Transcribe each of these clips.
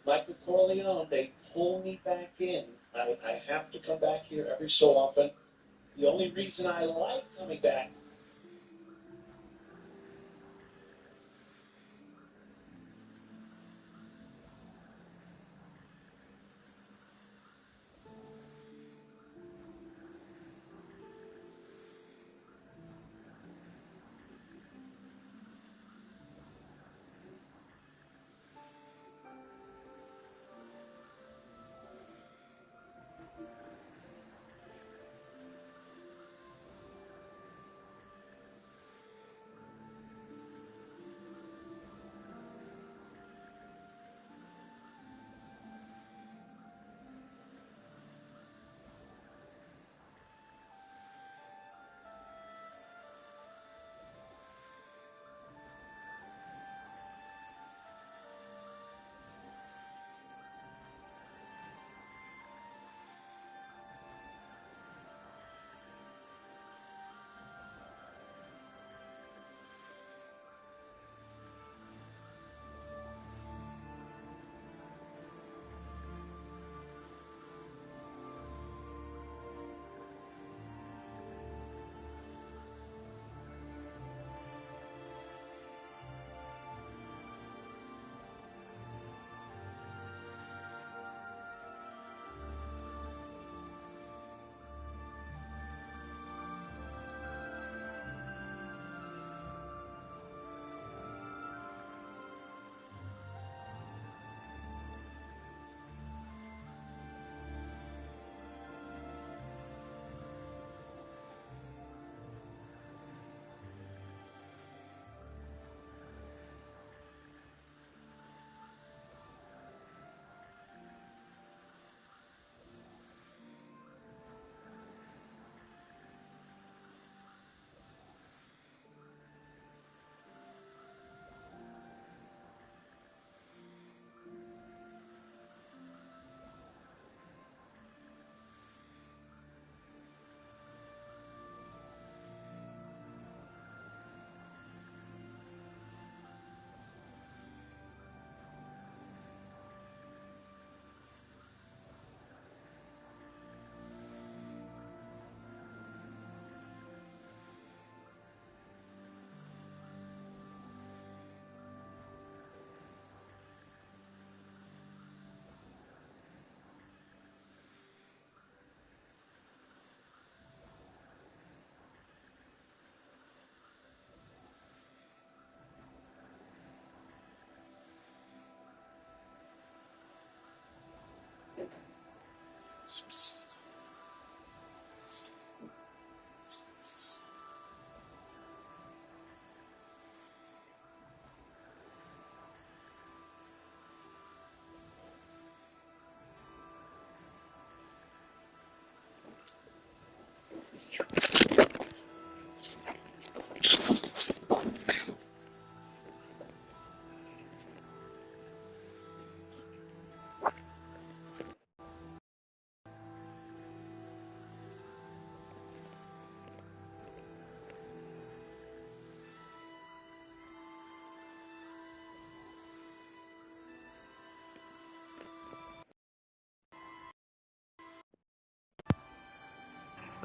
Michael Corleone, they pull me back in. I have to come back here every so often. The only reason I like coming back.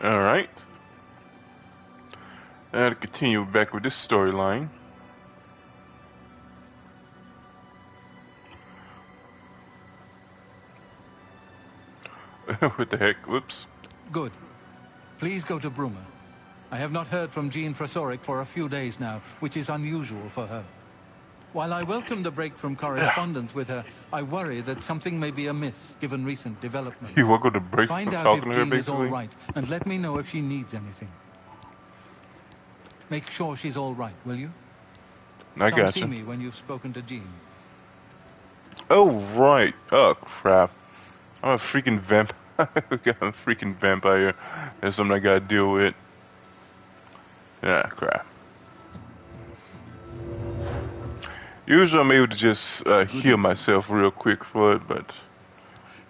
Alright. Now to continue back with this storyline. What the heck? Whoops. Good. Please go to Bruma. I have not heard from Jean Frasoric for a few days now, which is unusual for her. While I welcome the break from correspondence with her, I worry that something may be amiss, given recent developments. You welcome to break Find from out talking if to her, Jean is all basically? right, and let me know if she needs anything. Make sure she's all right, will you? I Come gotcha. see me when you've spoken to Jean. Oh, right. Oh, crap. I'm a freaking vampire. I'm a freaking vampire. That's something I gotta deal with. Ah, crap. Usually I'm able to just heal myself real quick for it, but...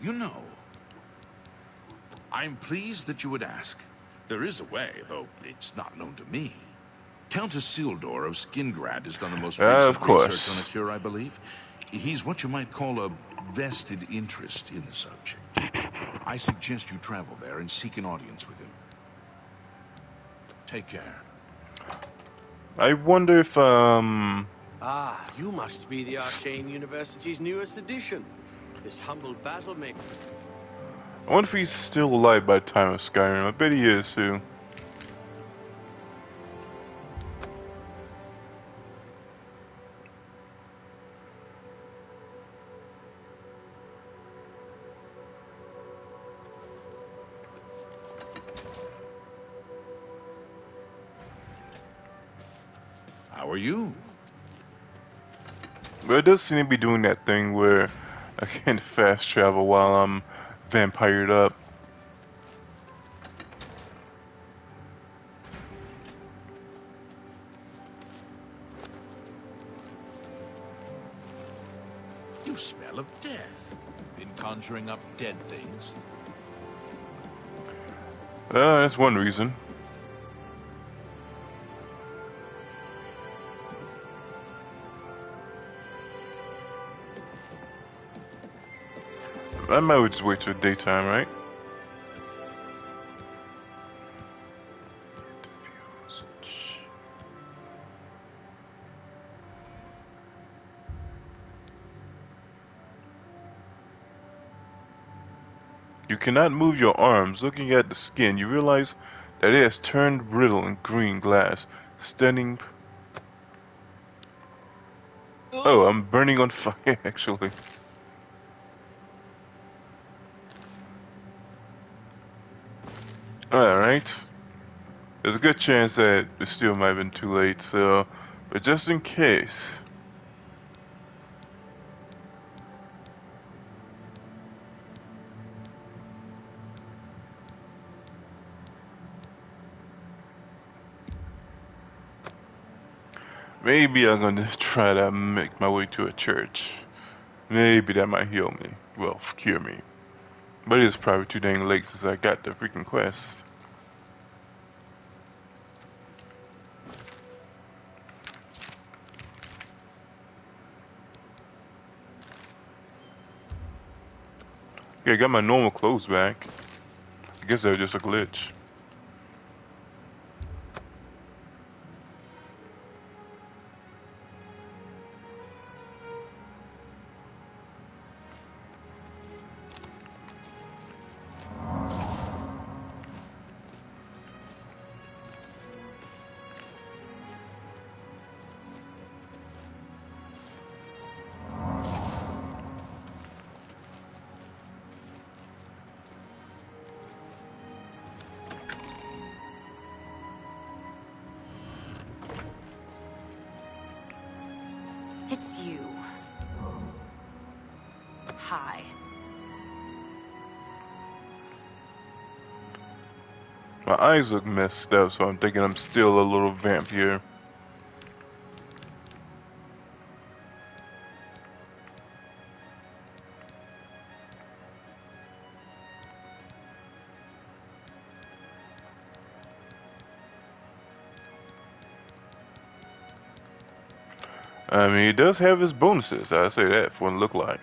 You know, I'm pleased that you would ask. There is a way, though it's not known to me. Countess Sildor of Skingrad has done the most recent of course. research on a cure, I believe. He's what you might call a vested interest in the subject. I suggest you travel there and seek an audience with him. Take care. I wonder if Ah, you must be the Arcane University's newest addition. This humble battle maker. I wonder if he's still alive by the time of Skyrim. I bet he is too. How are you? But it does seem to be doing that thing where I can't fast travel while I'm vampired up. You smell of death. Been conjuring up dead things? That's one reason. I might just wait till daytime, right? You cannot move your arms. Looking at the skin, you realize that it has turned brittle and green glass. Stunning. Oh, I'm burning on fire, actually. Alright. There's a good chance that it still might have been too late, so... But just in case... Maybe I'm gonna try to make my way to a church. Maybe that might heal me. Well, cure me. But it's probably too dang late since I got the freaking quest. Okay, I got my normal clothes back. I guess that was just a glitch. It's you. Hi. My eyes look messed up, so I'm thinking I'm still a little vamp here. I mean, he does have his bonuses, I say that, for what it look like.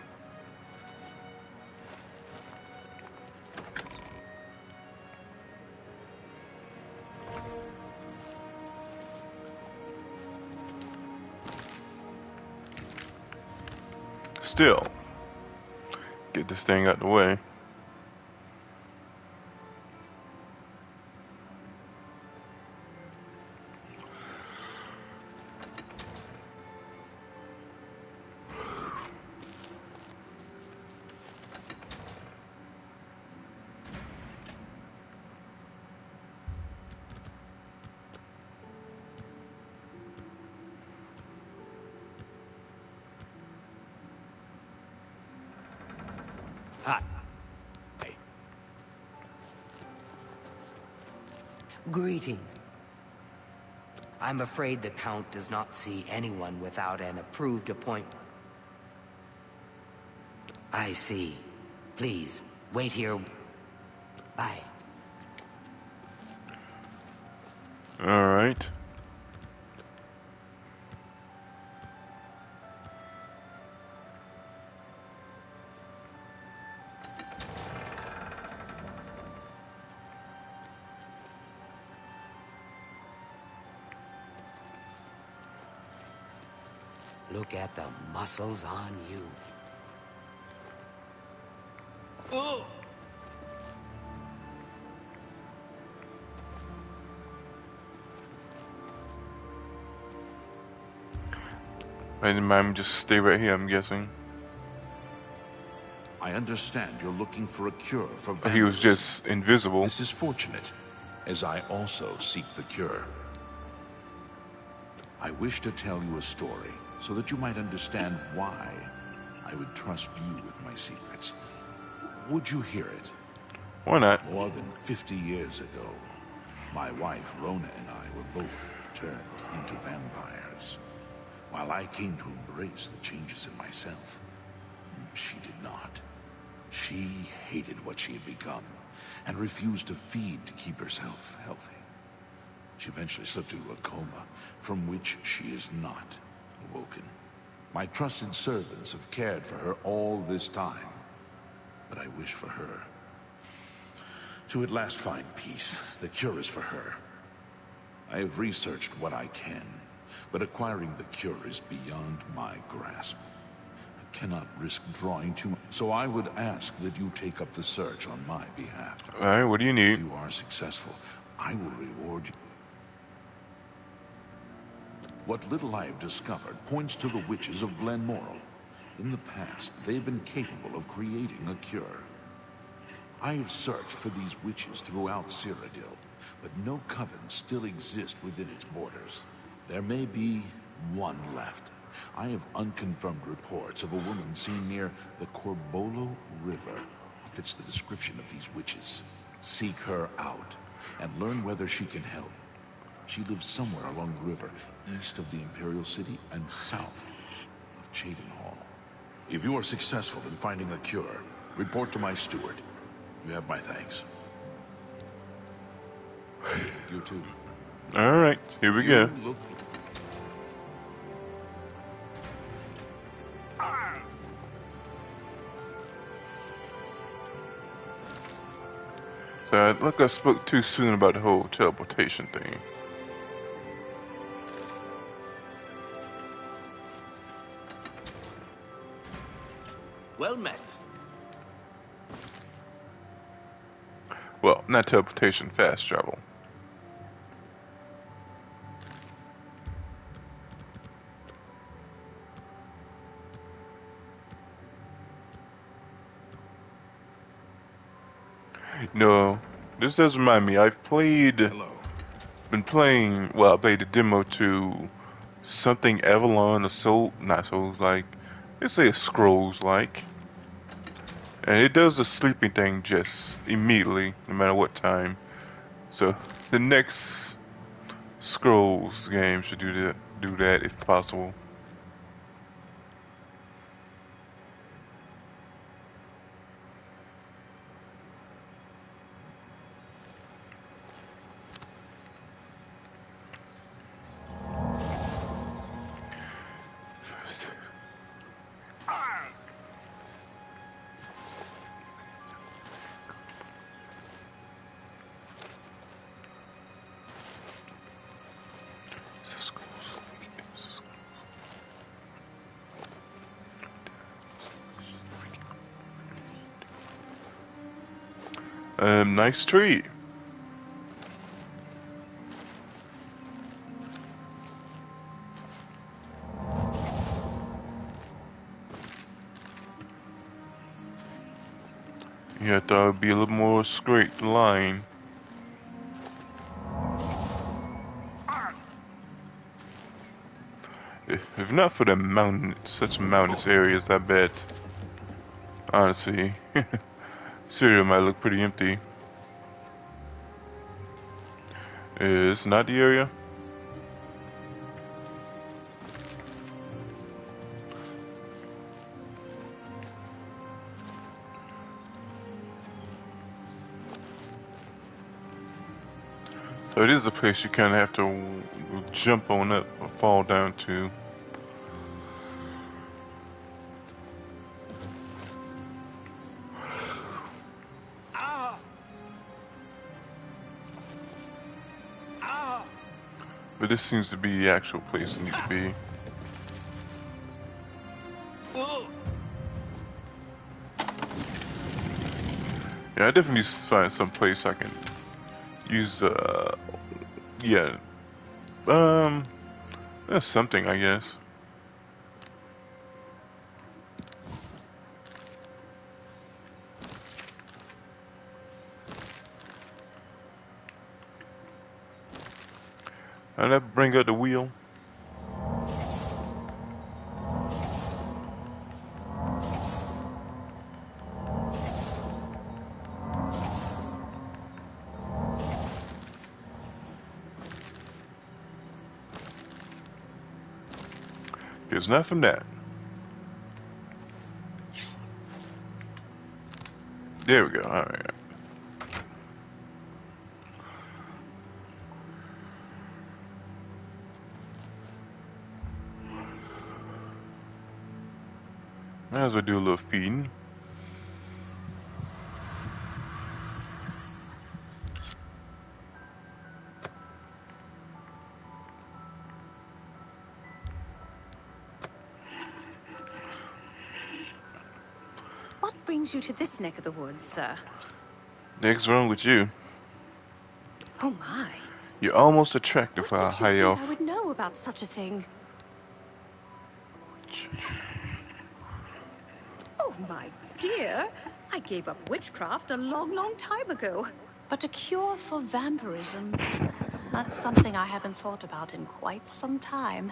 Still, get this thing out the way. Hi. Greetings. I'm afraid the Count does not see anyone without an approved appointment. I see. Please, wait here. Bye. Alright. Look at the muscles on you. I didn't mind just stay right here, I'm guessing. I understand you're looking for a cure for Or he was vandalism. just invisible. This is fortunate, as I also seek the cure. I wish to tell you a story, so that you might understand why I would trust you with my secrets. Would you hear it? Why not? More than 50 years ago, my wife Rona and I were both turned into vampires. While I came to embrace the changes in myself, she did not. She hated what she had become, and refused to feed to keep herself healthy. She eventually slipped into a coma, from which she is not awoken. My trusted servants have cared for her all this time, but I wish for her to at last find peace. The cure is for her. I have researched what I can, but acquiring the cure is beyond my grasp. I cannot risk drawing too much, so I would ask that you take up the search on my behalf. Alright, what do you If need? you are successful, I will reward you. What little I have discovered points to the witches of Glenmoral. In the past, they've been capable of creating a cure. I have searched for these witches throughout Cyrodiil, but no covens still exist within its borders. There may be one left. I have unconfirmed reports of a woman seen near the Corbolo River who fits the description of these witches. Seek her out and learn whether she can help. She lives somewhere along the river, east of the Imperial City and south of Cheydinhall. If you are successful in finding a cure, report to my steward. You have my thanks. You too. Alright, here we You go. look... So, look, I spoke too soon about the whole teleportation thing. Well met. Well, not teleportation, fast travel. No, this does remind me. I've Hello. been playing. Well, I played the demo to something Avalon or Soul, not Souls like. Let's say Scrolls like, and it does the sleeping thing just immediately, no matter what time. So the next Scrolls game should do that if possible. Nice tree. Yeah, I thought it would be a little more straight line. If not for the mountain, such mountainous areas, I bet. Honestly, Syria might look pretty empty. It's not the area. So it is a place you kind of have to jump on up or fall down to. But this seems to be the actual place you need to be. Yeah, I definitely need to find some place I can use, yeah, that's something, I guess. How'd that bring up the wheel? There's not from that. There we go, alright. Might as well do a little feeding. What brings you to this neck of the woods, sir? Next wrong with you. Oh my. You're almost attractive What for a makes you high think elf. I would know about such a thing? Oh my dear. I gave up witchcraft a long, long time ago. But a cure for vampirism, that's something I haven't thought about in quite some time.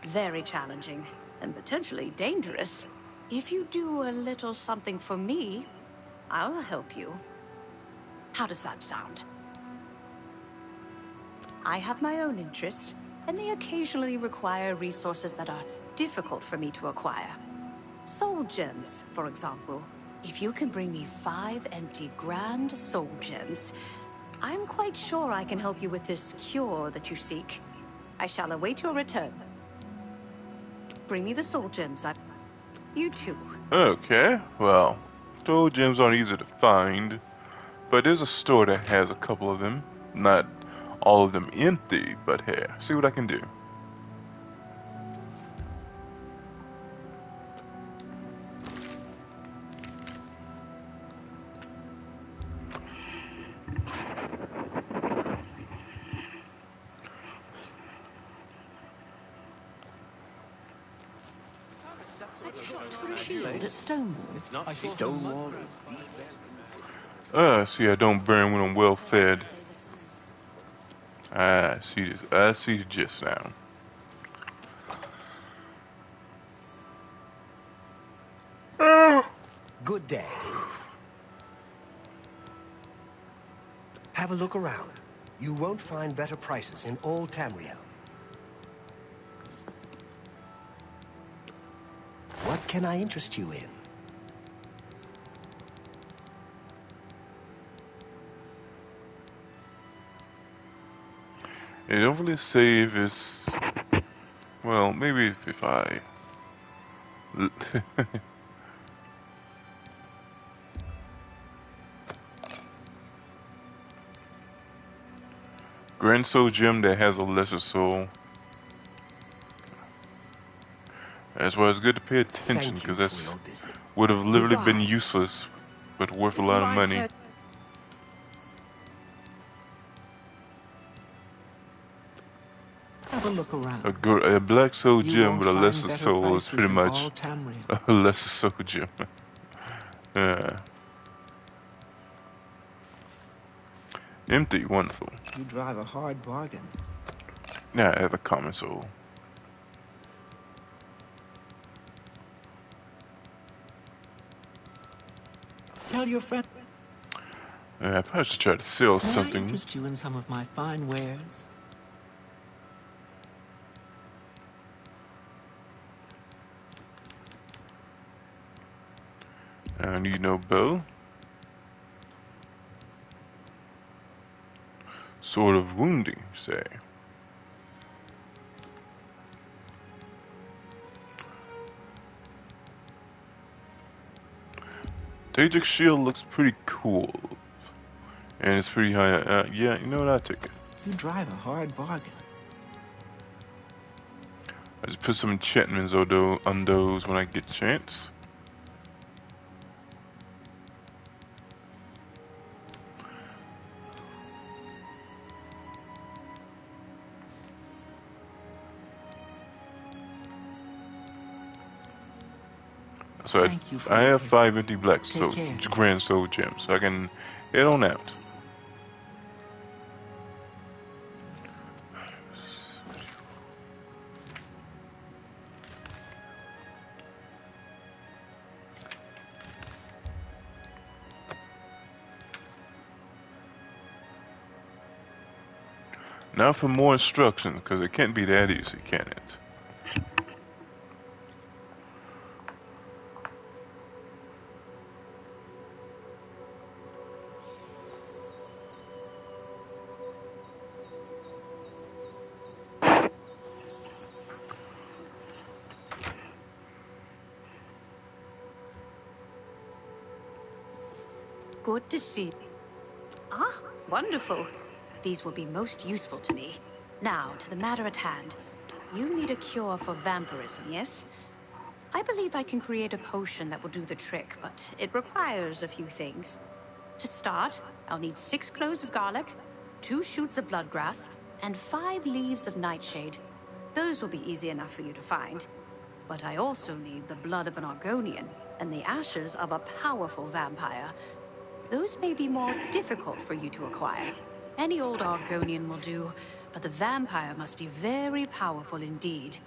Very challenging and potentially dangerous. If you do a little something for me, I'll help you. How does that sound? I have my own interests, and they occasionally require resources that are difficult for me to acquire. Soul gems, for example. If you can bring me 5 empty grand soul gems, I'm quite sure I can help you with this cure that you seek. I shall await your return. Bring me the soul gems. You too. Okay, well, soul gems aren't easy to find, but there's a store that has a couple of them. Not all of them empty, but hey, see what I can do. Shield at Stonewall. It's not I saw some Stonewall. See, I don't burn when I'm well fed. I see this. I see the gist now. Good day. Have a look around. You won't find better prices in all Tamriel. What can I interest you in? It don't really say if it's... Well, maybe if I... Grand Soul Gem that has a lesser soul. That's why it's good to pay attention, Thank you because for that's your business. would have literally been Goodbye. useless, but worth a lot of money. Have a look around. A black soul You gem won't with a find lesser better soul is prices pretty in much all Tamriel. a lesser soul gem. Empty, wonderful. You drive a hard bargain. Yeah, I have a common soul. Tell your friend. I probably should try to sell May I something. interest you in some of my fine wares? I need no bow. Sword of wounding, say. Daedric shield looks pretty cool. And it's pretty high. Yeah, you know what? I'll take it. You drive a hard bargain. I just put some enchantments on those when I get a chance. So Thank you for I your have help. 5 empty black Take soul, care. grand soul gems, so I can head on out. Now for more instructions, because it can't be that easy, can it? Good to see. Ah, wonderful. These will be most useful to me. Now, to the matter at hand. You need a cure for vampirism, yes? I believe I can create a potion that will do the trick, but it requires a few things. To start, I'll need 6 cloves of garlic, 2 shoots of bloodgrass, and 5 leaves of nightshade. Those will be easy enough for you to find. But I also need the blood of an Argonian and the ashes of a powerful vampire. Those may be more difficult for you to acquire. Any old Argonian will do, but the vampire must be very powerful indeed.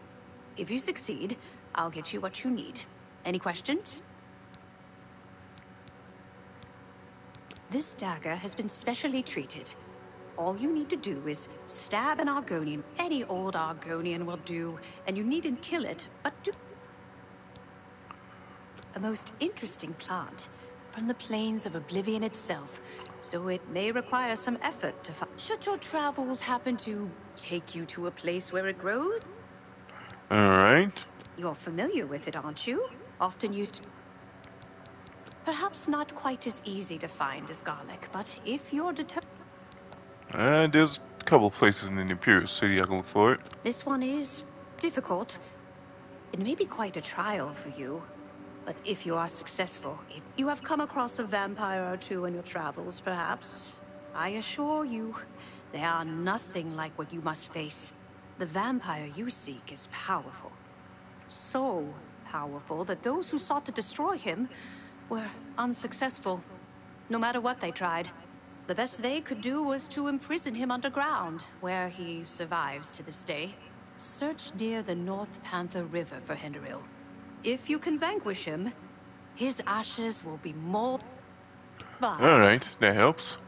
If you succeed, I'll get you what you need. Any questions? This dagger has been specially treated. All you need to do is stab an Argonian. Any old Argonian will do, and you needn't kill it, but do. A most interesting plant from the plains of Oblivion itself, so it may require some effort to find. Should your travels happen to take you to a place where it grows? Alright. You're familiar with it, aren't you? Often used. Perhaps not quite as easy to find as garlic, but if you're determined. There's a couple places in the Imperial City I can look for it. This one is difficult. It may be quite a trial for you, but if you are successful, you have come across a vampire or two in your travels, perhaps. I assure you, they are nothing like what you must face. The vampire you seek is powerful. So powerful that those who sought to destroy him were unsuccessful. No matter what they tried, the best they could do was to imprison him underground, where he survives to this day. Search near the North Panther River for Hinderil. If you can vanquish him, his ashes will be more. Alright, that helps.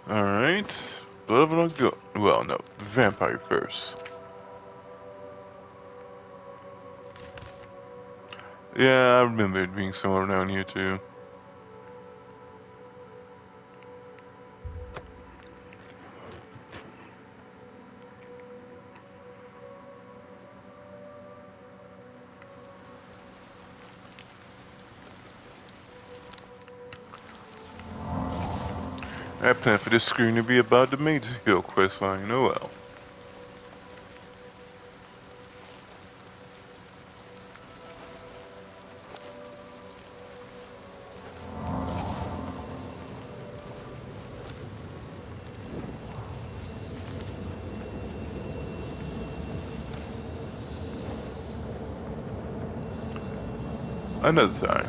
Alright. Blood of an go. Well, no. Vampire first. Yeah, I remember it being somewhere around here too. I planned for this screen to be about the Maid's Hill questline. Oh well. Another time.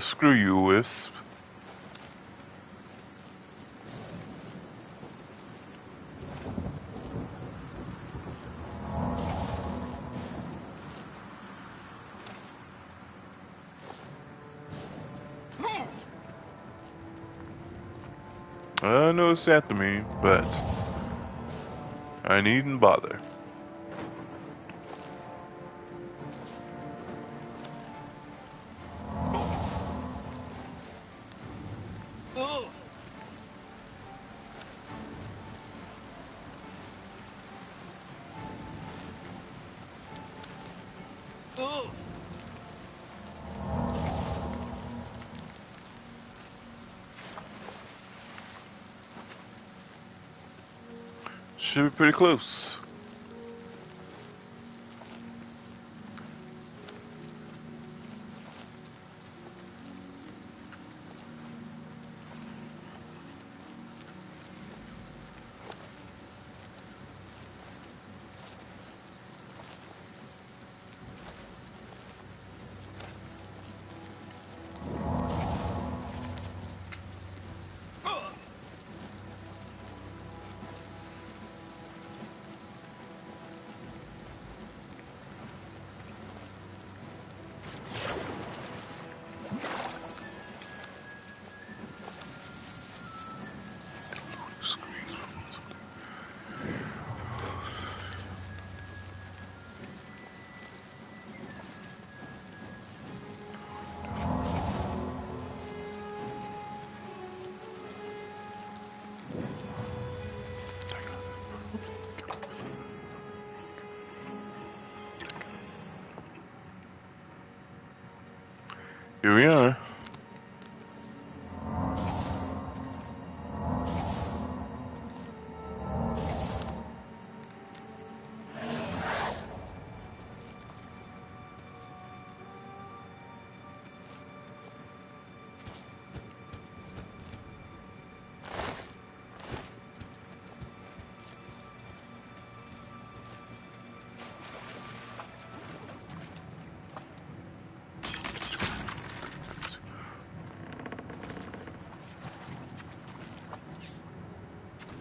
Screw you, Wisp. I know it's after me, but I needn't bother. Should be pretty close. Here we are.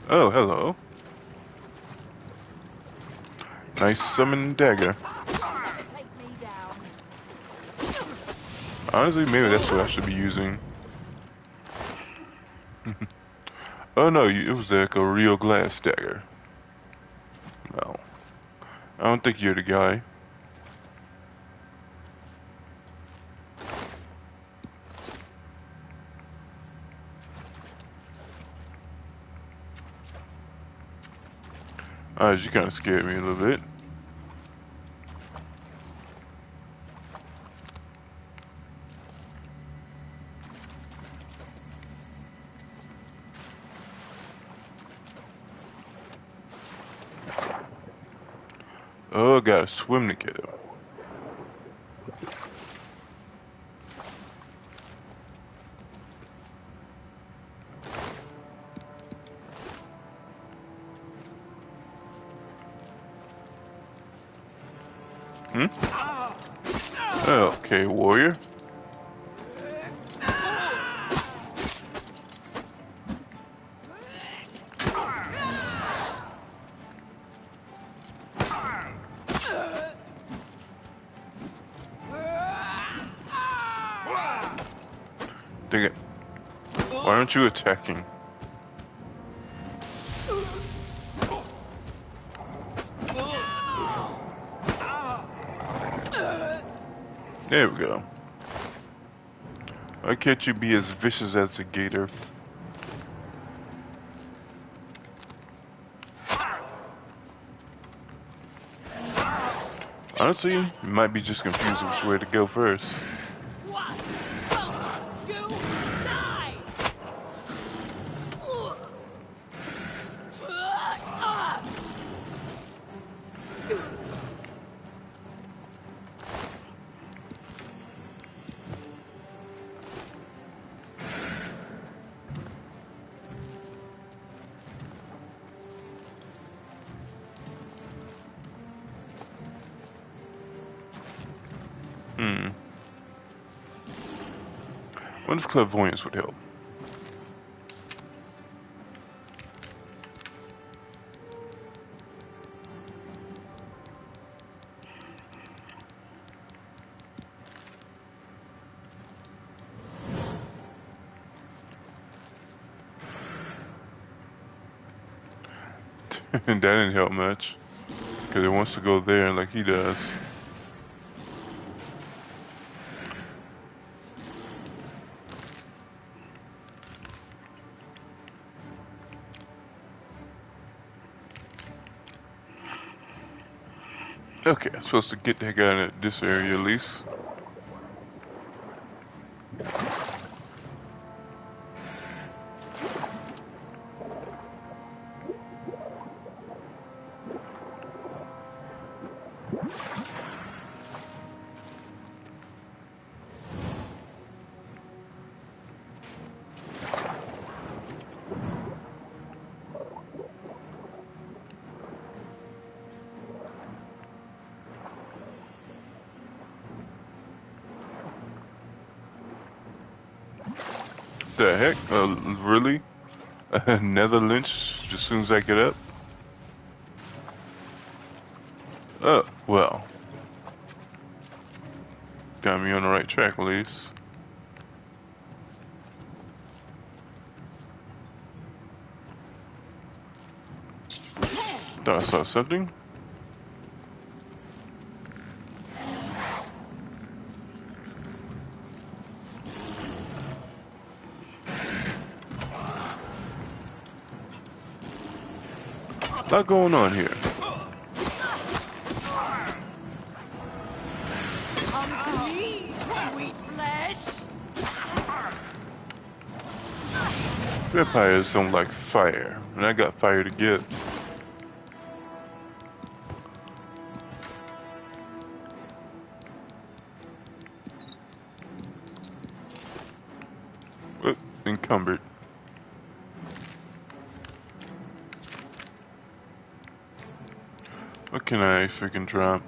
Oh, hello. Nice summon dagger. Honestly, maybe that's what I should be using. Oh no, it was like a real glass dagger. No. I don't think you're the guy. You kind of scared me a little bit. Oh, I gotta swim to get him. Okay, warrior. Dang it. Why aren't you attacking? There we go. Why can't you be as vicious as a gator? Honestly, you might be just confused which way to go first. What if clairvoyance would help? That didn't help much, because it wants to go there like he does. Okay, I'm supposed to get that guy in this area at least. The heck? Really? Another lynch as soon as I get up? Well. Got me on the right track, at least. Thought I saw something. A lot going on here. Come to me, sweet flesh. Vampires don't like fire, and I got fire to give. Encumbered. What can I freaking drop?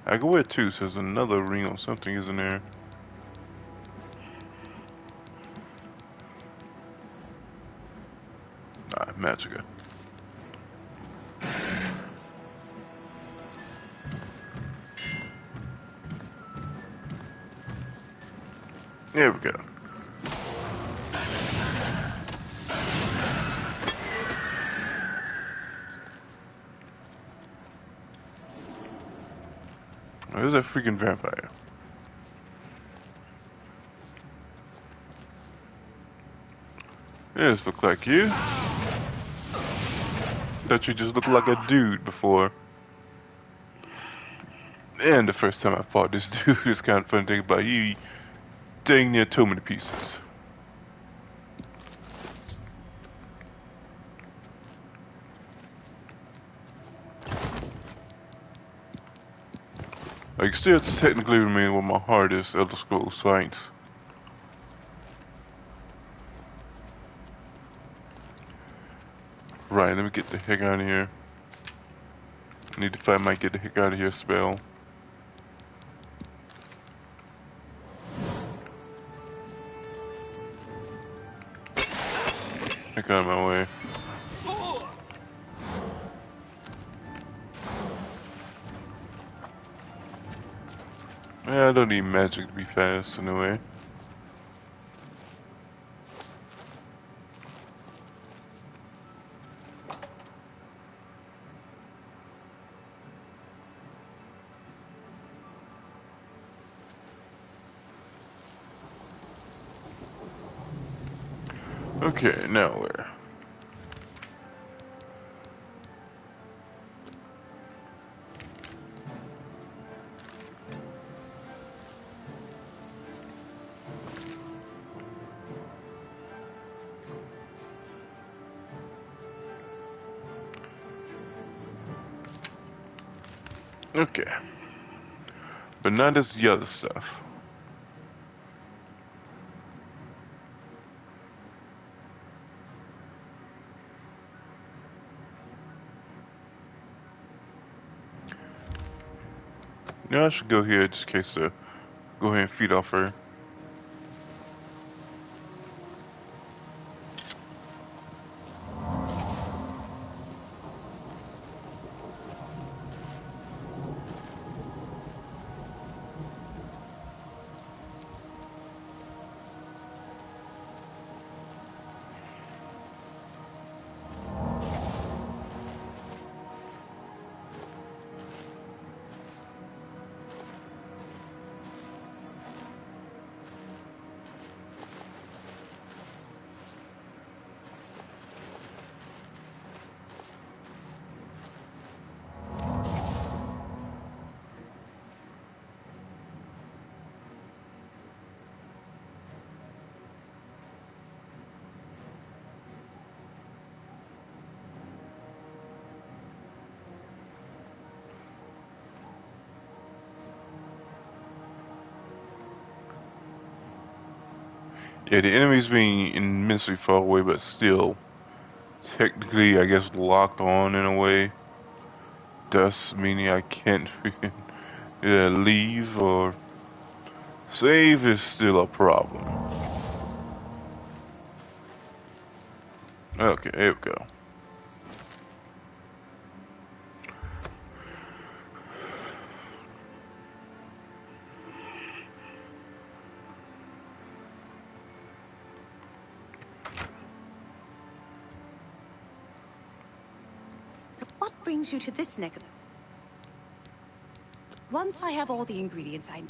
I go with two, so there's another ring or something, isn't there? Ah, Magica. There we go. Where's that freaking vampire? Yeah, this look like you. Thought you just looked like a dude before. And the first time I fought this dude, it's kind of fun to think about. He dang near tore me to pieces. Like, still technically remain one of my hardest Elder Scrolls fights. Right, let me get the heck out of here. I need to find my get the heck out of here spell. Heck out of my way. Yeah, I don't need magic to be fast anyway. Okay, now where? Okay. But not as the other stuff. Yeah, I should go here just in case to go ahead and feed off her. Yeah, the enemy's being immensely far away, but still technically, I guess, locked on in a way. Thus meaning I can't yeah, leave or save is still a problem. Okay, here we go. What brings you to this neck of... Once I have all the ingredients I...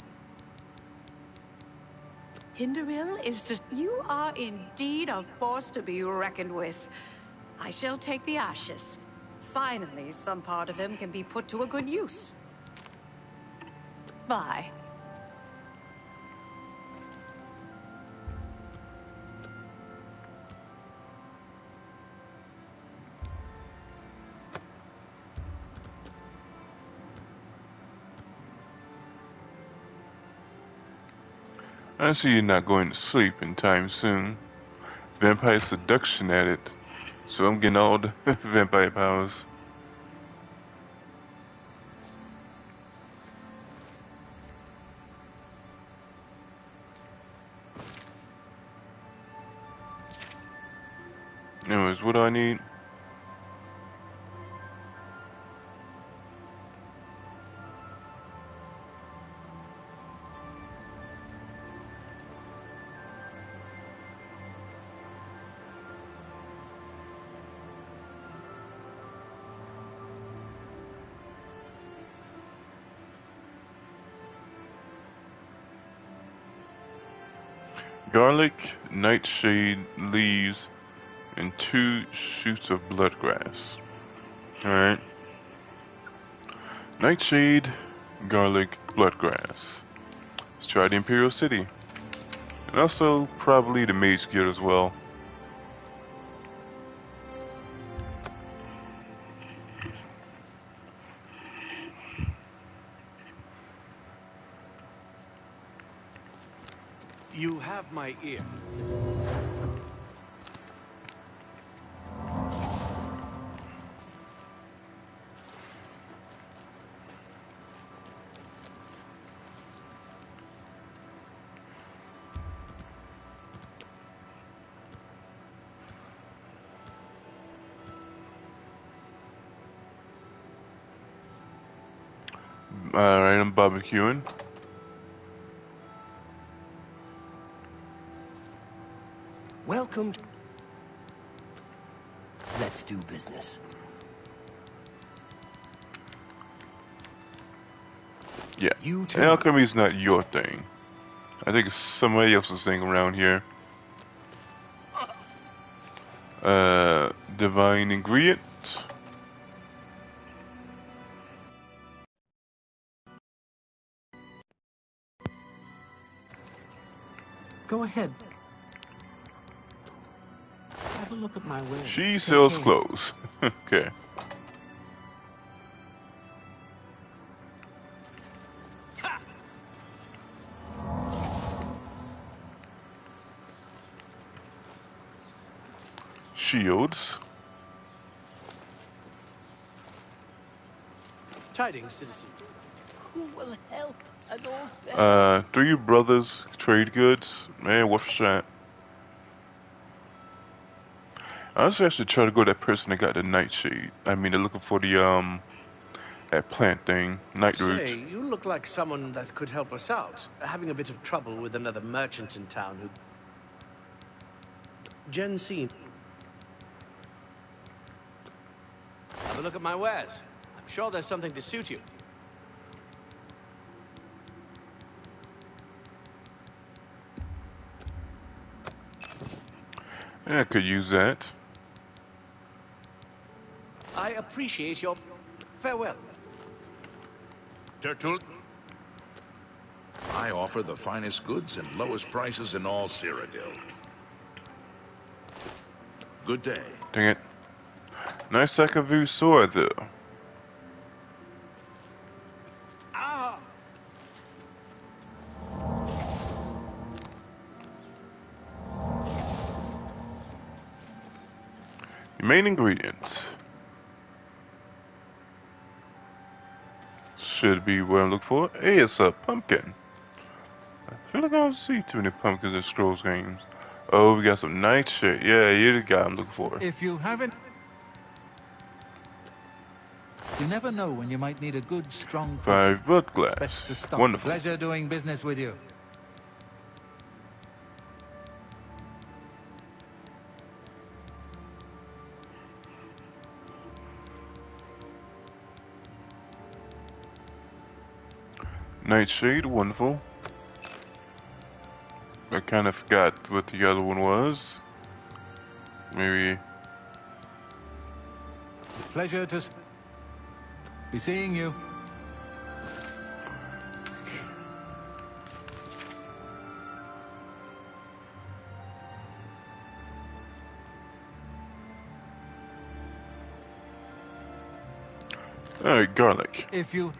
Hindermill is just... You are indeed a force to be reckoned with. I shall take the ashes. Finally, some part of him can be put to a good use. Bye. I see you're not going to sleep anytime soon. Vampire seduction at it. So I'm getting all the vampire powers. Anyways, what do I need? Garlic, nightshade leaves, and 2 shoots of bloodgrass. Alright. Nightshade, garlic, bloodgrass. Let's try the Imperial City. And also, probably the Mage Guild as well. You have my ear, citizen. Alright, I'm barbecuing. Welcome. Let's do business. Yeah. You too. Alchemy's not your thing. I think it's somebody else's thing around here. Divine ingredient. Go ahead. Have a look at my wares. She Take sells care. clothes. Okay. Shields. Tidings, citizen. Who will help an old beggar? 3 brothers trade goods. Man, what's that? Honestly, I should try to go to that person that got the nightshade. I mean, they're looking for the that plant thing, night root. Say, you look like someone that could help us out. Having a bit of trouble with another merchant in town who... Jensine. Have a look at my wares. I'm sure there's something to suit you. Yeah, I could use that. I appreciate your... Farewell. Turtle. I offer the finest goods and lowest prices in all Cyrodiil. Good day. Dang it. Nice Sakavoo sword, though. Main ingredients. Should be what I'm looking for. Hey, it's a pumpkin. I feel like I don't see too many pumpkins in Scrolls games. Oh, we got some nightshade. Yeah, you're the guy I'm looking for. If you haven't... You never know when you might need a good, strong potion. 5 blood glass. Best to stop. Wonderful. Pleasure doing business with you. Nightshade, wonderful. I kind of forgot what the other one was. Maybe. Pleasure to be seeing you. Alright, garlic. If you...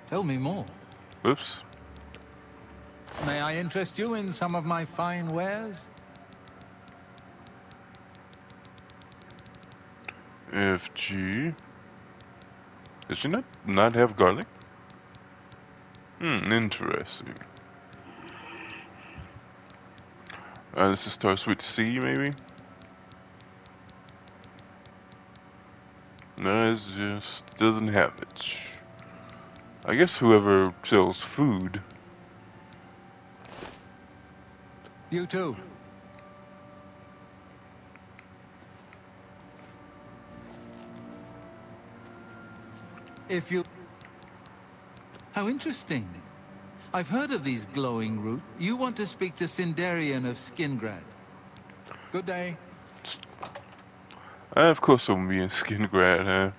Tell me more. Oops. May I interest you in some of my fine wares? FG. Does she not have garlic? Interesting. This starts with C, maybe? No, it just doesn't have it. I guess whoever sells food. You too. If you... How interesting. I've heard of these glowing roots. You want to speak to Sindarian of Skingrad. Good day. Of course I'm being Skingrad, huh?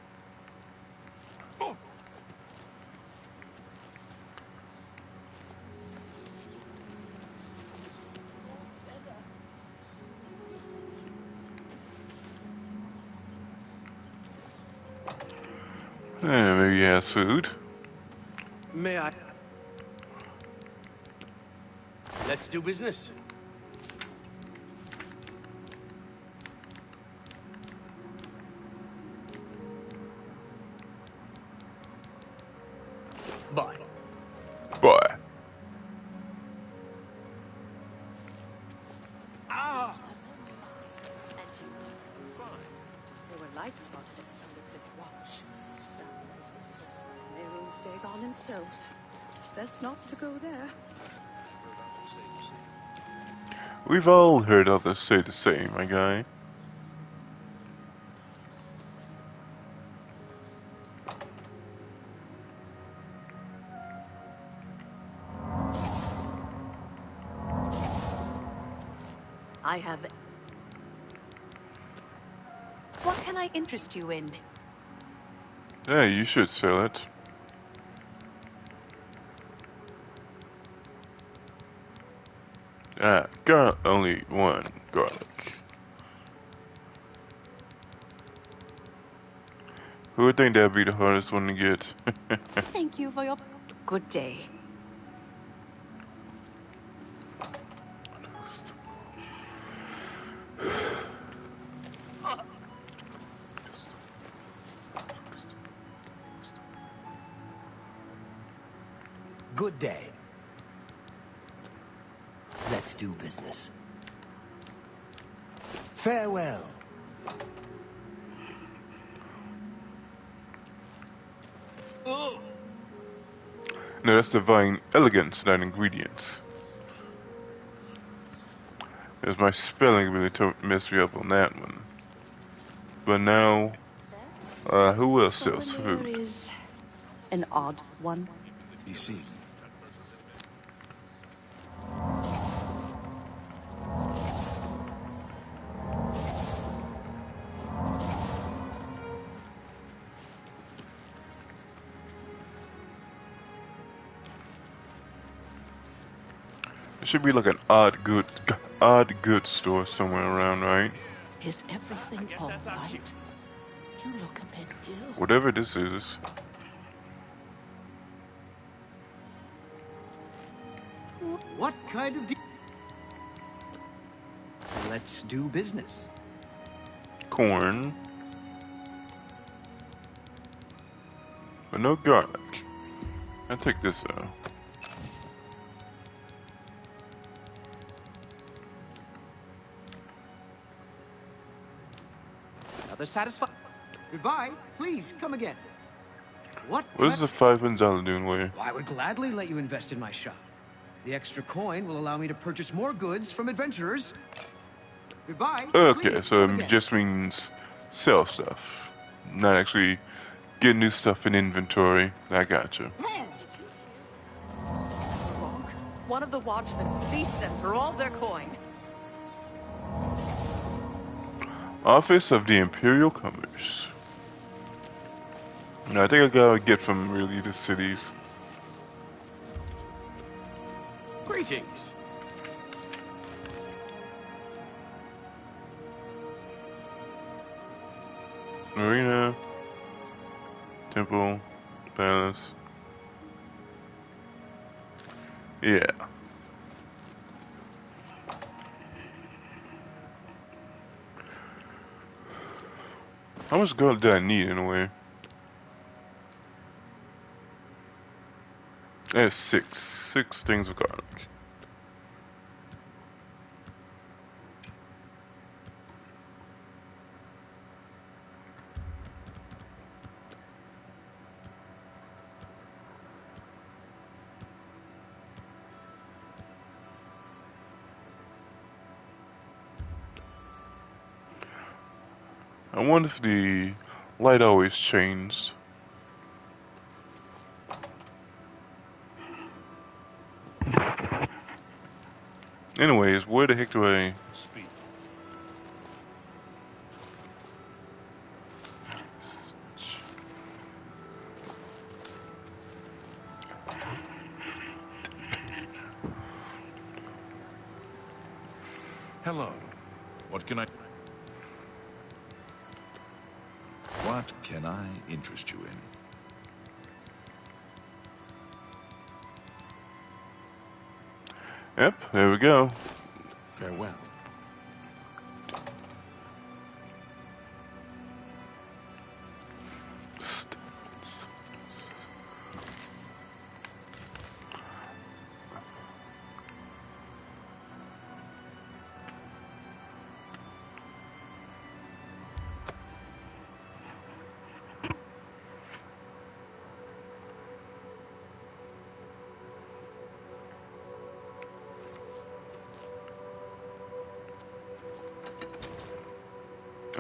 Maybe he has food. May I? Let's do business. Bye. Bye. There were lights spotted at Sundercliff Watch. That place was cursed by Mehrunes Dagon himself. Best not to go there. We've all heard others say the same, my guy. I have... What can I interest you in? Yeah, you should sell it. Only one garlic. Who would think that'd be the hardest one to get? Thank you for your... Good day. Good day. Let's do business. Farewell. No, that's divine elegance, not ingredients. Because my spelling really messed me up on that one. But now, who else sells food? Is an odd one. Be seen. There should be like an odd goods store somewhere around, right? Is everything all right? You look a bit ill. Whatever this is. What kind of Let's do business. corn. But no garlic. I'll take this though. Another satisfied. Goodbye. Please come again. What is the $500 doing where? I would gladly let you invest in my shop. The extra coin will allow me to purchase more goods from adventurers. Goodbye. Okay, Please so come it again. just means sell stuff. Not actually get new stuff in inventory. I gotcha. One of the watchmen fleeced them for all their coin. Office of the Imperial Commerce. No, I think I gotta get from really the cities. Greetings. Marina, Temple, Palace. Yeah. How much gold do I need in a way? I have six things of garlic. I wonder if the light always changed. Anyways, where the heck do I... Speak. Hello. What can I interest you in? Yep, there we go. Farewell.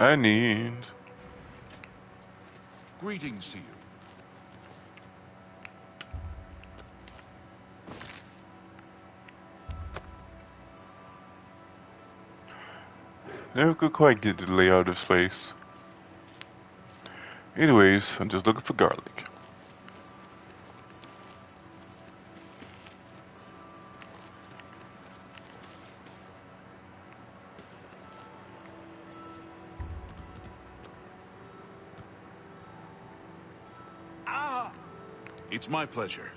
I need... Greetings to you. Never could quite get the layout of this place. Anyways, I'm just looking for garlic. It's my pleasure.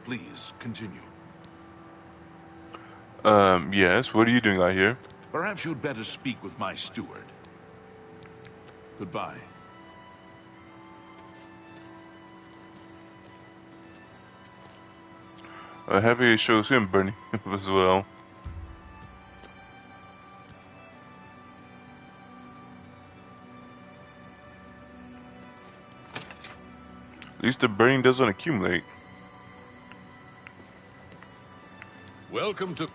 Please, continue. Yes, what are you doing out here? Perhaps you'd better speak with my steward. Goodbye. Happy it shows him burning as well. At least the burning doesn't accumulate. Welcome to...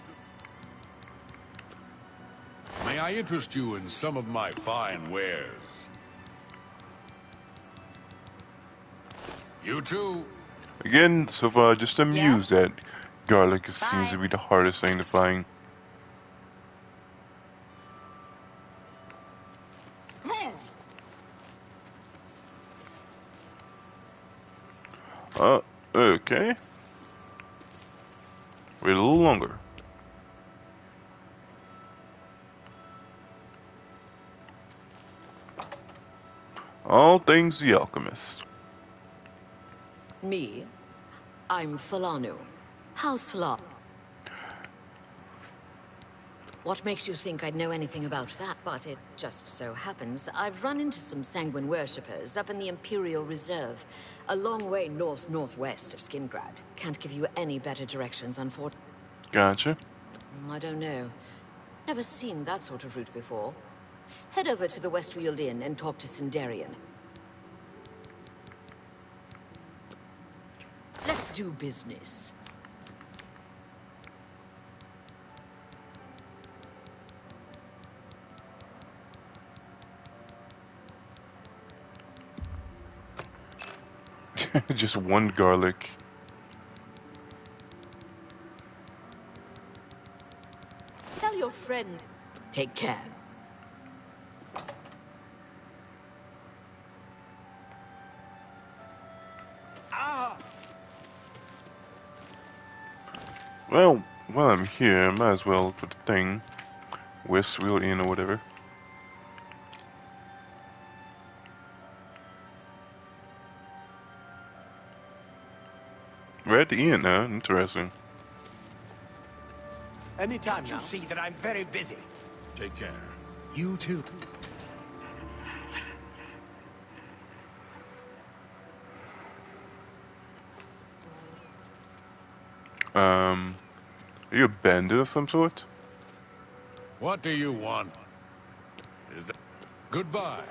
May I interest you in some of my fine wares? You too. Again, so far just amused that garlic seems to be the hardest thing to find. Okay. Wait a little longer. All things the alchemist. Me? I'm Falanu. House Falanu. What makes you think I'd know anything about that? But it just so happens I've run into some sanguine worshippers up in the Imperial Reserve, a long way northwest of Skingrad. Can't give you any better directions, unfortunately. Gotcha. I don't know. Never seen that sort of route before. Head over to the Westfield Inn and talk to Sindarian. Let's do business. Just one garlic. Tell your friend. Take care. Well, while I'm here, I might as well put the thing. Westfield Inn or whatever. We're at the inn now. Interesting. Anytime Can't now. you see that I'm very busy? Take care. You too. Are you a bandit of some sort? What do you want? Is that... Goodbye.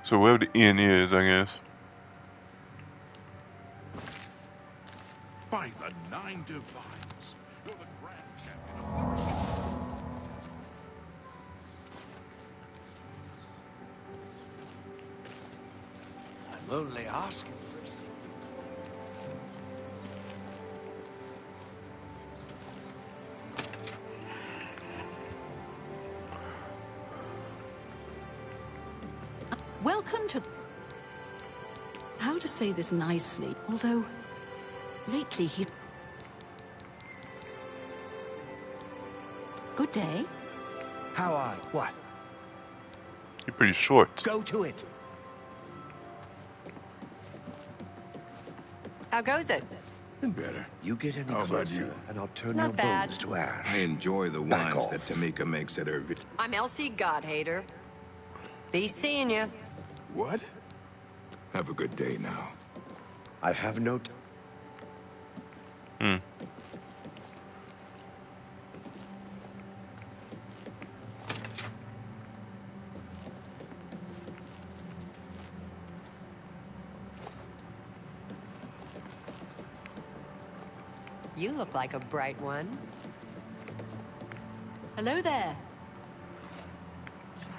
So wherever the inn is, I guess. By the Nine Divines, you're the grand champion of Oblivion. I'm only asking for a seat. Welcome to... How to say this nicely, although lately he... Good day. How are you? What? You're pretty short. Go to it. How goes it? Better. You get any How about closer, you? and I'll turn Not your bad. bones to ash. I enjoy the Back wines off. that Tamika makes at her I'm Elsie Godhater. Be seeing you. What? Have a good day now. I have no... You look like a bright one. Hello there.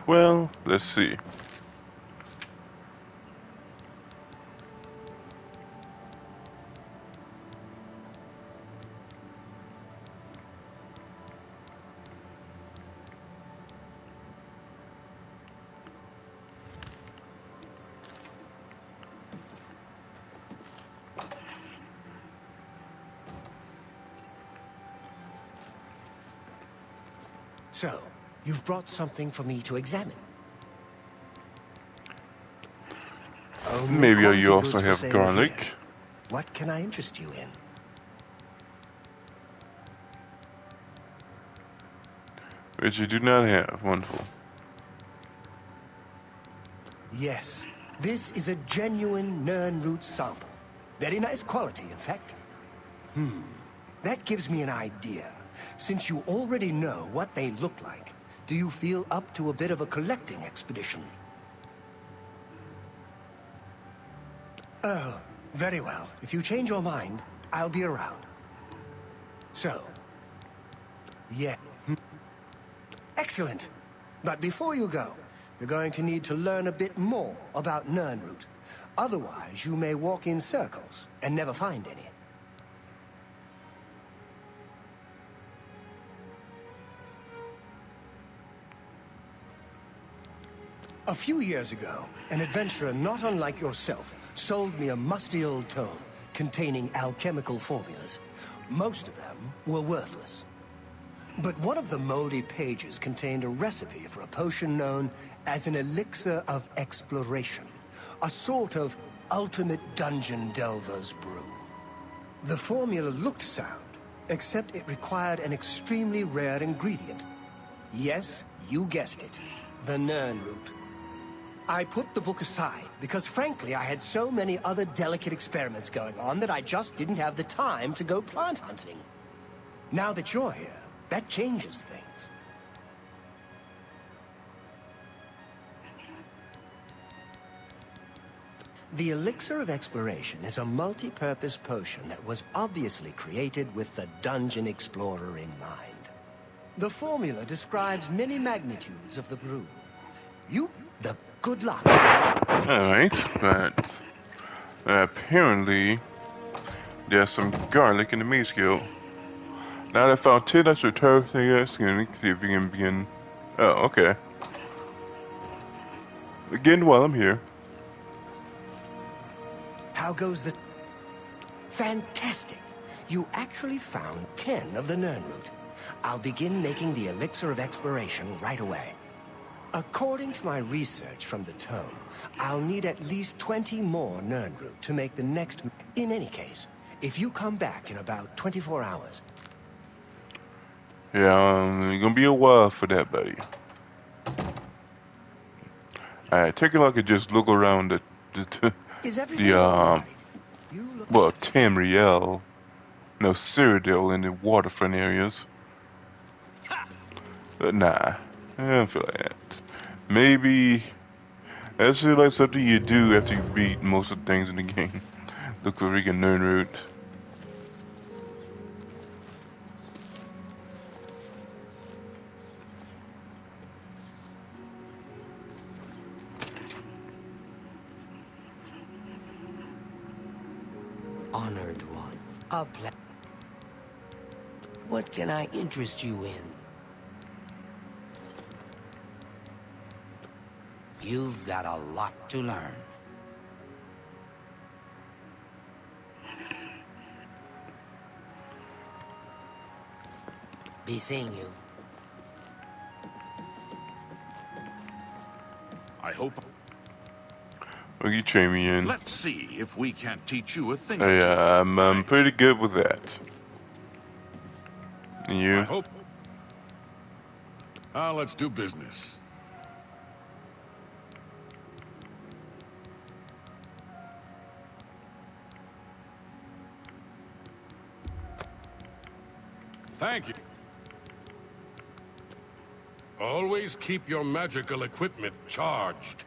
Well, let's see. So, you've brought something for me to examine. Only Maybe quality you also goods for have sale garlic. here. What can I interest you in? Which you do not have. Wonderful. Yes, this is a genuine Nern root sample. Very nice quality, in fact. That gives me an idea. Since you already know what they look like, do you feel up to a bit of a collecting expedition? Oh, very well. If you change your mind, I'll be around. So, yeah. Excellent. But before you go, you're going to need to learn a bit more about Nernroot. Otherwise, you may walk in circles and never find any. A few years ago, an adventurer not unlike yourself sold me a musty old tome containing alchemical formulas. Most of them were worthless. But one of the moldy pages contained a recipe for a potion known as an elixir of exploration. A sort of ultimate dungeon delver's brew. The formula looked sound, except it required an extremely rare ingredient. Yes, you guessed it. The Nern root. I put the book aside because, frankly, I had so many other delicate experiments going on that I just didn't have the time to go plant hunting. Now that you're here, that changes things. The Elixir of Exploration is a multi-purpose potion that was obviously created with the Dungeon Explorer in mind. The formula describes many magnitudes of the brew. Good luck. Alright, but apparently there's some garlic in the maze guild. Now that I found 10 extra turf things, see if we can begin. Oh, okay. Again, while I'm here. How goes the... Fantastic. You actually found 10 of the Nern root. I'll begin making the Elixir of Exploration right away. According to my research from the tome, I'll need at least 20 more Nern root to make the next... In any case, if you come back in about 24 hours... Yeah, it's gonna be a while for that, buddy. Alright, take a look and just look around the well, Tamriel, no, Cyrodiil in the waterfront areas. But nah, I don't feel like that. Maybe that's just like something you do after you beat most of the things in the game. Look for freaking Nern root. Honored one. What can I interest you in? You've got a lot to learn. Be seeing you. I hope... Well, you train me in. Let's see if we can't teach you a thing Oh, or two. yeah, I'm pretty good with that. And you? I hope. Let's do business. Thank you. Always keep your magical equipment charged.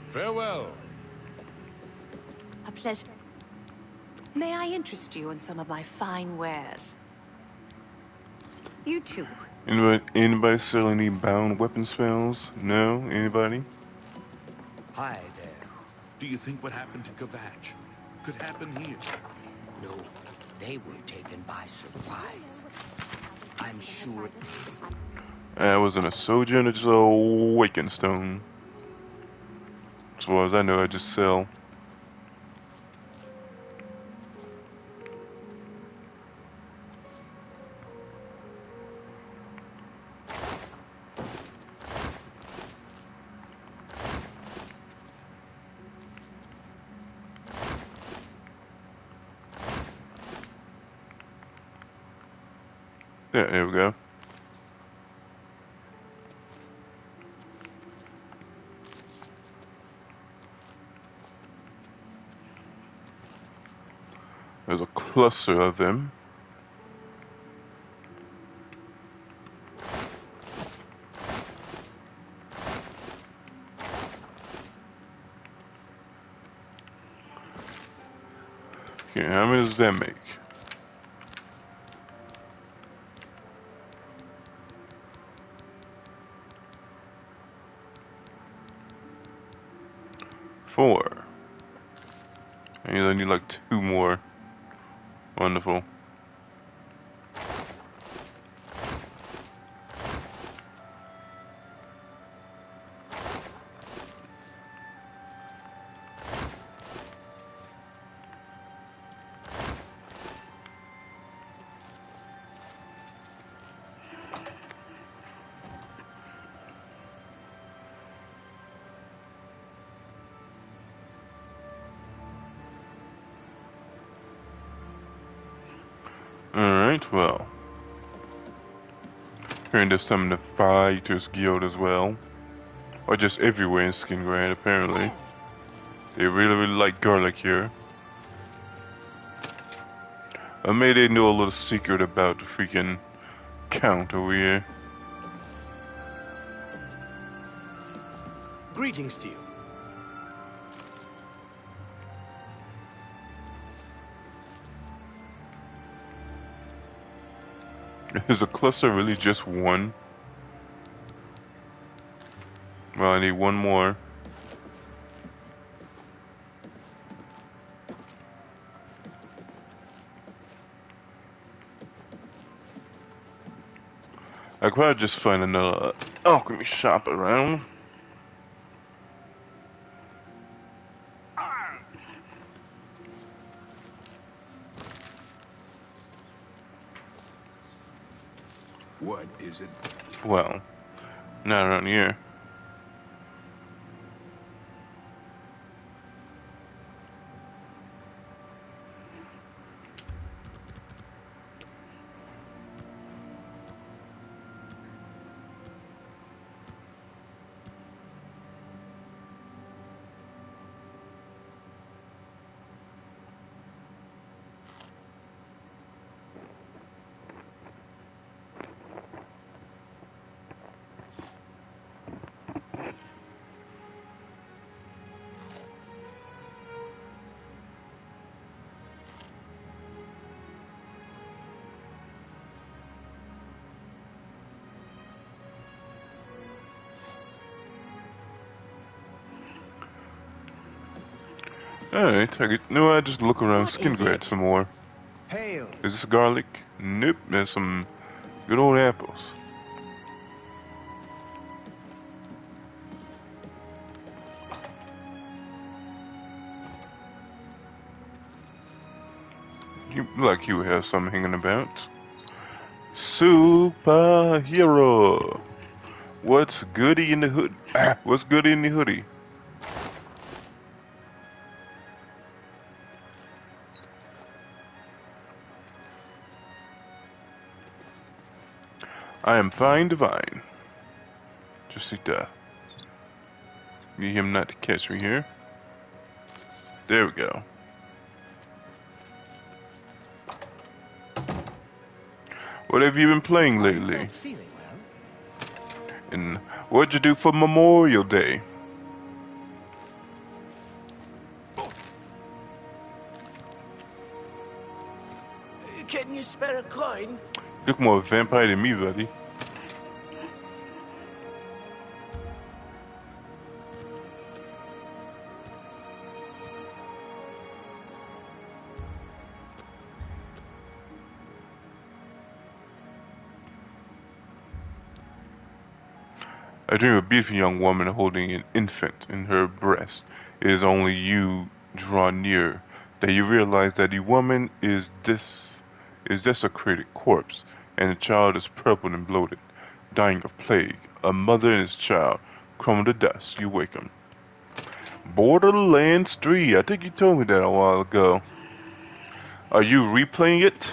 Farewell. A pleasure. May I interest you in some of my fine wares? You too. Anybody sell any bound weapon spells? No? Anybody? Hi there. Do you think what happened to Kvatch could happen here? No, they were taken by surprise. I'm sure... I wasn't a soldier, it's a awakened stone. As far as I know, I just sell. Yeah, there we go. There's a cluster of them. Okay, how many does that make? Four. And I need like 2 more. Wonderful. Alright, well. Hearing there's some in the Fighters Guild as well. Or just everywhere in Skingrad, apparently. They really like garlic here. Or maybe they know a little secret about the freaking count over here. Greetings to you. Is a cluster really just one? Well, I need one more. I could probably just find another alchemy shop around. What is it? Well, not around here. Alright, I just look around Skingrad some more. Hail. Is this garlic? Nope, there's some good old apples. You like you have some hanging about. Superhero. What's goody in the hood? What's goody in the hoodie? I am fine divine. Just need to get him not to catch me here. There we go. What have you been playing lately? Feeling well. And what'd you do for Memorial Day? Can you spare a coin? You look more vampire than me, buddy. I dream of a beautiful young woman holding an infant in her breast. It is only you draw near that you realize that the woman is desecrated corpse, and the child is purple and bloated, dying of plague. A mother and his child crumble to dust. You wake him. Borderlands 3. I think you told me that a while ago. Are you replaying it?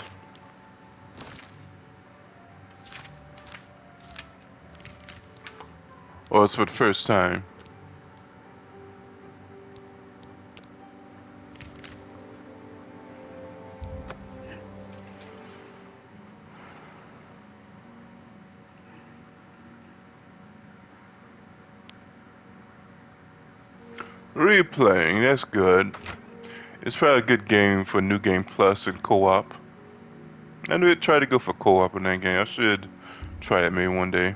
Or it's for the first time? Replaying, that's good. It's probably a good game for New Game Plus and co-op. I would try to go for co-op in that game. I should try it maybe one day.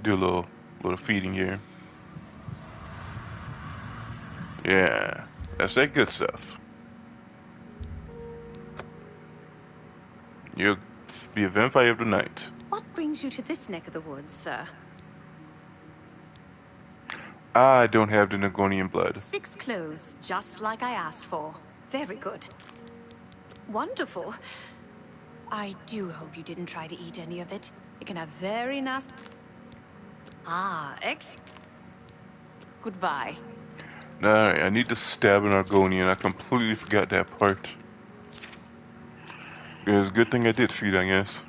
Do a little feeding here. Yeah, that's that good stuff. You'll be a vampire of the night. What brings you to this neck of the woods, sir? I don't have the Nagonian blood. 6 cloves, just like I asked for. Very good. Wonderful. I do hope you didn't try to eat any of it. It can have very nasty... Goodbye. Alright, I need to stab an Argonian. I completely forgot that part. It's a good thing I did feed, I guess.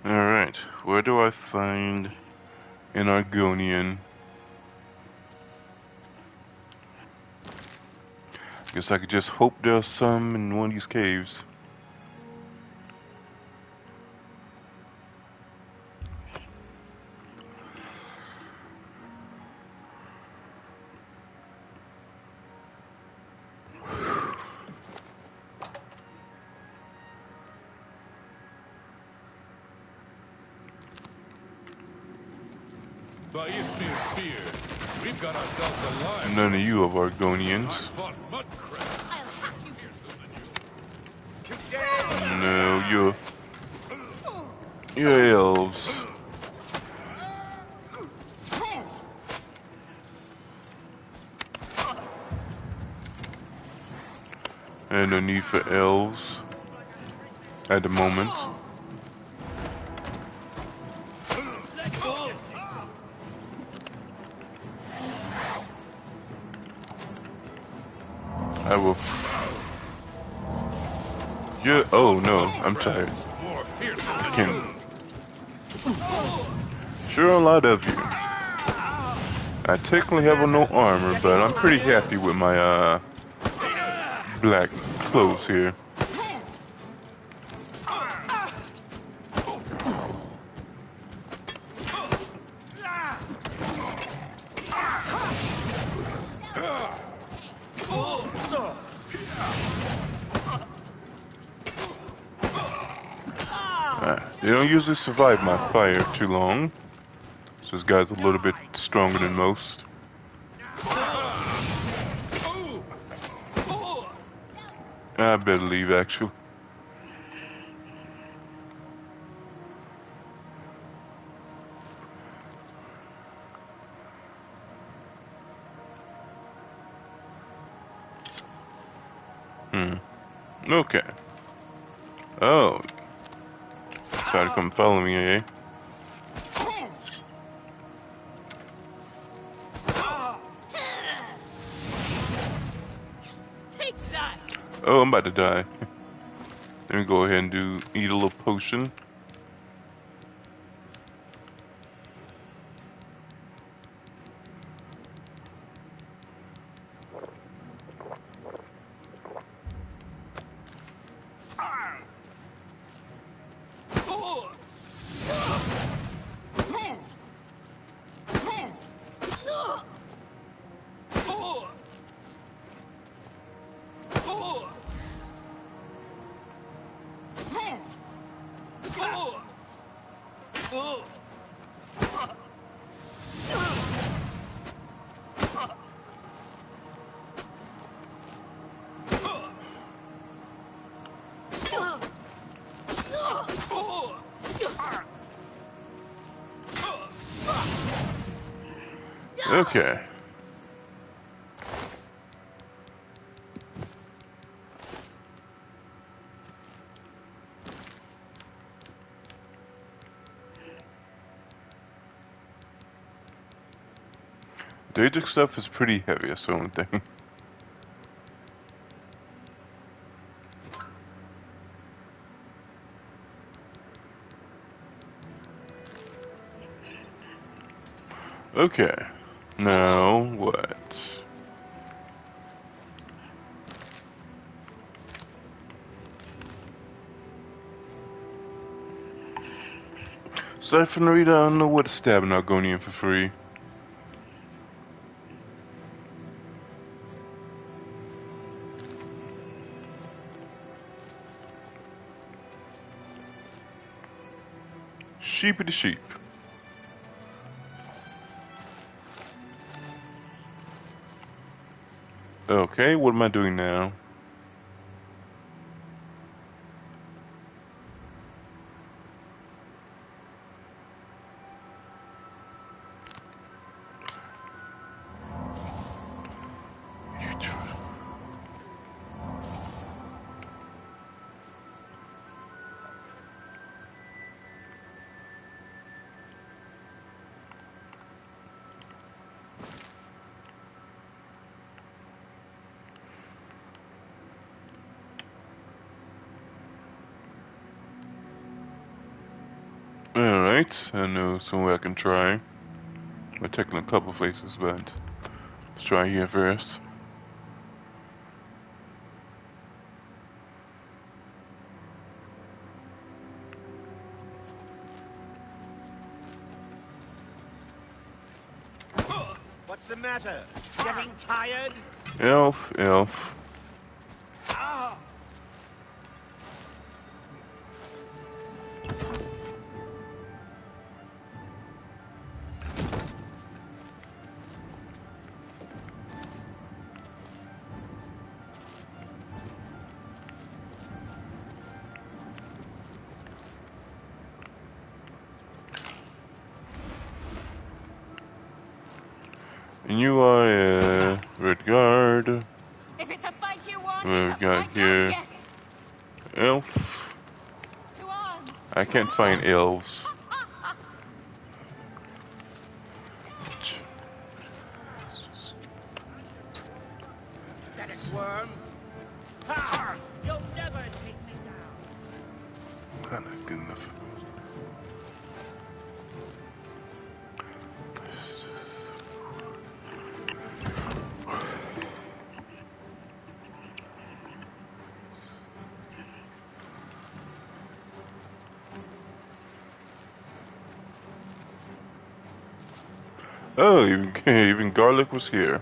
Alright, where do I find an Argonian? Guess I could just hope there's some in one of these caves. By Ismir's beard, we've got ourselves a line. None of you are Argonians. I fought Mudcrab. No, you're elves. And no need for elves at the moment. I will. Yeah. Oh no, I'm tired. Sure, a lot of you. I technically have no armor, but I'm pretty happy with my black clothes here. They don't usually survive my fire too long. So this guy's a little bit stronger than most. I better leave, actually. Okay. Oh. Try to come follow me, eh? Take that. Oh, I'm about to die. Let me go ahead and eat a little potion. Okay. Daedric stuff is pretty heavy, that's the only thing. Okay. Now, what? Aside from the reader, I don't know what to stab an Argonian for free. Sheepy to sheep. Okay, what am I doing now? Alright, I know somewhere I can try. We're taking a couple places, but let's try here first. What's the matter? Getting tired? Elf, elf. Ah! And you are a red guard. If it's a fight you want, What it's we a got fight here? you'll get. Elf. To arms. I can't find elves. Pathetic worm! Ha! You'll never take me down! Not good enough. Oh, even garlic was here.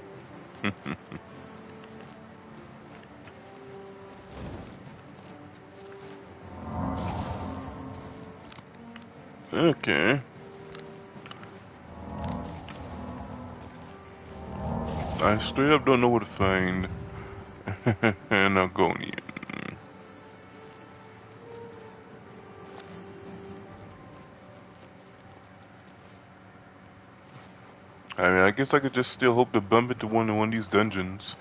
Okay. I straight up don't know what to find. And Argonian. I mean, I guess I could just still hope to bump into one in one of these dungeons.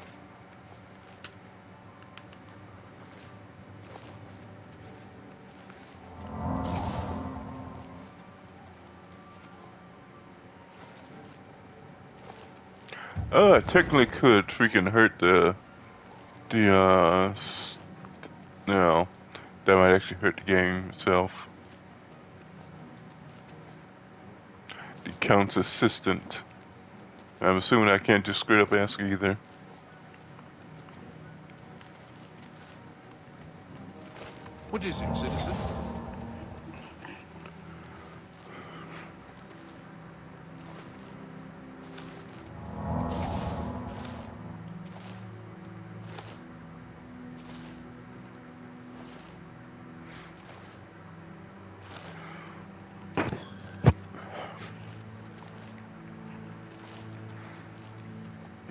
Oh, I technically could freaking hurt no, that might actually hurt the game itself. The Count's assistant. I'm assuming I can't just straight up ask either. What is it, citizen?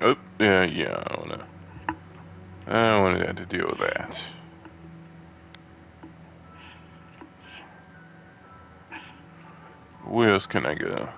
Oh, yeah, I don't want to have to deal with that. Where else can I go?